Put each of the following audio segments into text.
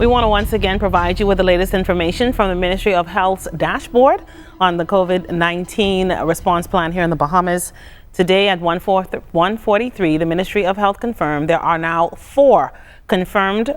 We want to once again provide you with the latest information from the Ministry of Health's dashboard on the COVID-19 response plan here in the Bahamas. Today at 1:43, the Ministry of Health confirmed there are now 4 confirmed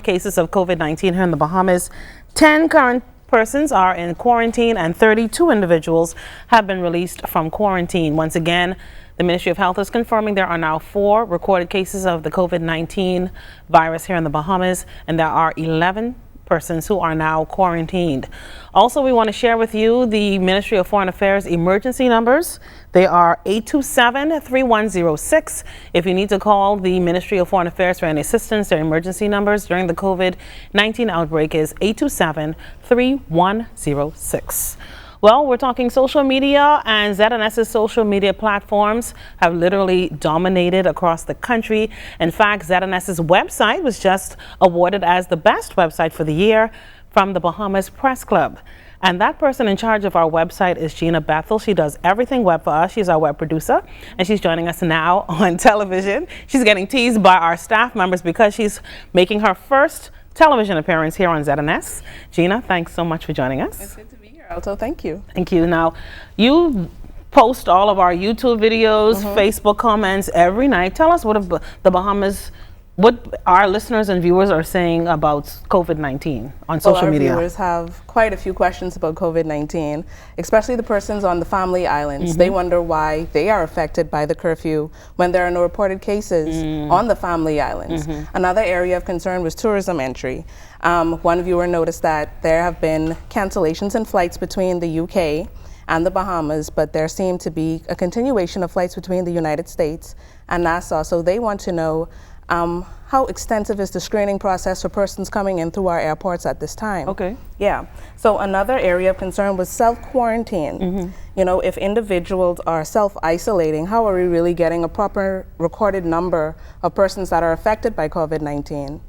cases of COVID-19 here in the Bahamas. 10 current persons are in quarantine and 32 individuals have been released from quarantine. Once again, the Ministry of Health is confirming there are now 4 recorded cases of the COVID-19 virus here in the Bahamas, and there are 11 persons who are now quarantined. Also, we want to share with you the Ministry of Foreign Affairs emergency numbers. They are 827-3106. If you need to call the Ministry of Foreign Affairs for any assistance, their emergency numbers during the COVID-19 outbreak is 827-3106. Well, we're talking social media, and ZNS's social media platforms have literally dominated across the country. In fact, ZNS's website was just awarded as the best website for the year from the Bahamas Press Club. And that person in charge of our website is Gina Bethel. She does everything web for us. She's our web producer, and she's joining us now on television. She's getting teased by our staff members because she's making her first television appearance here on ZNS. Gina, thanks so much for joining us. It's good to be here, Alto. Thank you. Thank you. Now, you post all of our YouTube videos, Facebook comments every night. Tell us what the Bahamas, what our listeners and viewers are saying about COVID-19 on social media. Our viewers have quite a few questions about COVID-19, especially the persons on the family islands. They wonder why they are affected by the curfew when there are no reported cases on the family islands. Another area of concern was tourism entry. One viewer noticed that there have been cancellations in flights between the UK and the Bahamas, but there seemed to be a continuation of flights between the United States and Nassau. So they want to know how extensive is the screening process for persons coming in through our airports at this time? Okay. Yeah. So another area of concern was self-quarantine. You know, if individuals are self-isolating, how are we really getting a proper recorded number of persons that are affected by COVID-19?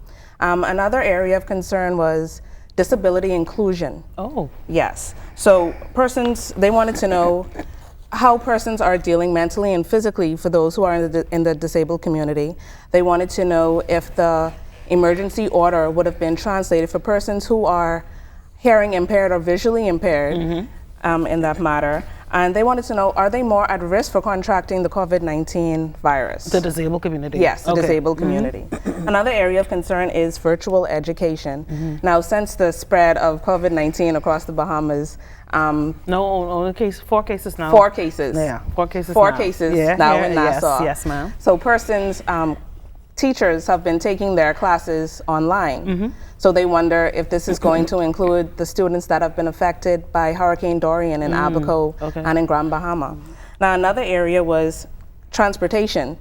Another area of concern was disability inclusion. Oh. Yes. So persons, they wanted to know how persons are dealing mentally and physically for those who are in the disabled community. They wanted to know if the emergency order would have been translated for persons who are hearing impaired or visually impaired in that matter. And they wanted to know, are they more at risk for contracting the COVID-19 virus? The disabled community? Yes, the disabled community. Another area of concern is virtual education. Now, since the spread of COVID-19 across the Bahamas, only 4 cases now. 4 cases. Yeah, 4 cases 4 now. cases Yeah, now yeah, in Nassau. Yes, ma'am. So persons, teachers have been taking their classes online. So they wonder if this is going to include the students that have been affected by Hurricane Dorian in Abaco and in Grand Bahama. Now, another area was transportation.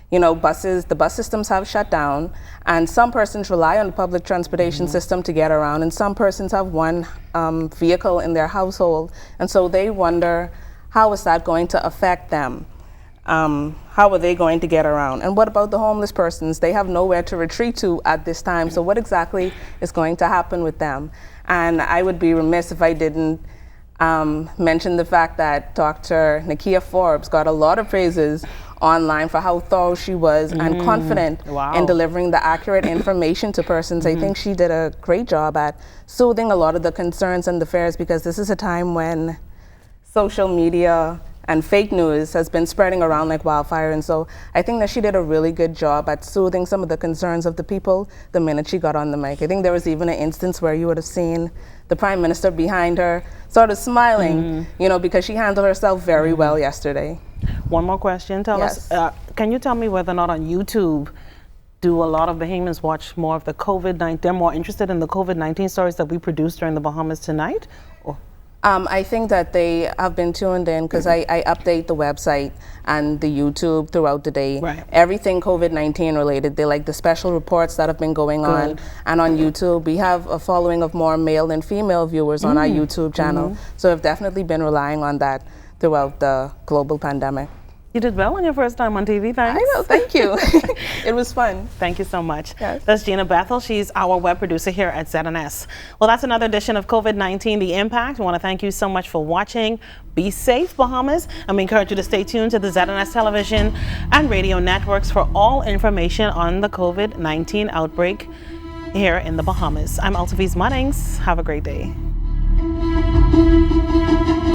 You know, the bus systems have shut down, and some persons rely on the public transportation system to get around, and some persons have one vehicle in their household, and so they wonder, how is that going to affect them? How are they going to get around? And what about the homeless persons? They have nowhere to retreat to at this time, so what exactly is going to happen with them? And I would be remiss if I didn't mention the fact that Dr. Nakia Forbes got a lot of praises online for how thorough she was and confident in delivering the accurate information to persons. I think she did a great job at soothing a lot of the concerns and the fears, because this is a time when social media and fake news has been spreading around like wildfire. And so I think that she did a really good job at soothing some of the concerns of the people the minute she got on the mic. I think there was even an instance where you would have seen the Prime Minister behind her sort of smiling, you know, because she handled herself very well yesterday. One more question. Tell us, can you tell me whether or not on YouTube do a lot of Bahamians watch more of the COVID-19? They're more interested in the COVID-19 stories that we produced during the Bahamas Tonight? Or? I think that they have been tuned in because I update the website and the YouTube throughout the day. Everything COVID-19 related. They like the special reports that have been going on. And on YouTube, we have a following of more male and female viewers on our YouTube channel. So I've definitely been relying on that throughout the global pandemic. You did well on your first time on TV, thanks. I know, thank you. It was fun. Thank you so much. Yes. That's Gina Bethel. She's our web producer here at ZNS. Well, that's another edition of COVID-19, The Impact. I want to thank you so much for watching. Be safe, Bahamas, and we encourage you to stay tuned to the ZNS television and radio networks for all information on the COVID-19 outbreak here in the Bahamas. I'm Altaviz Munnings. Have a great day.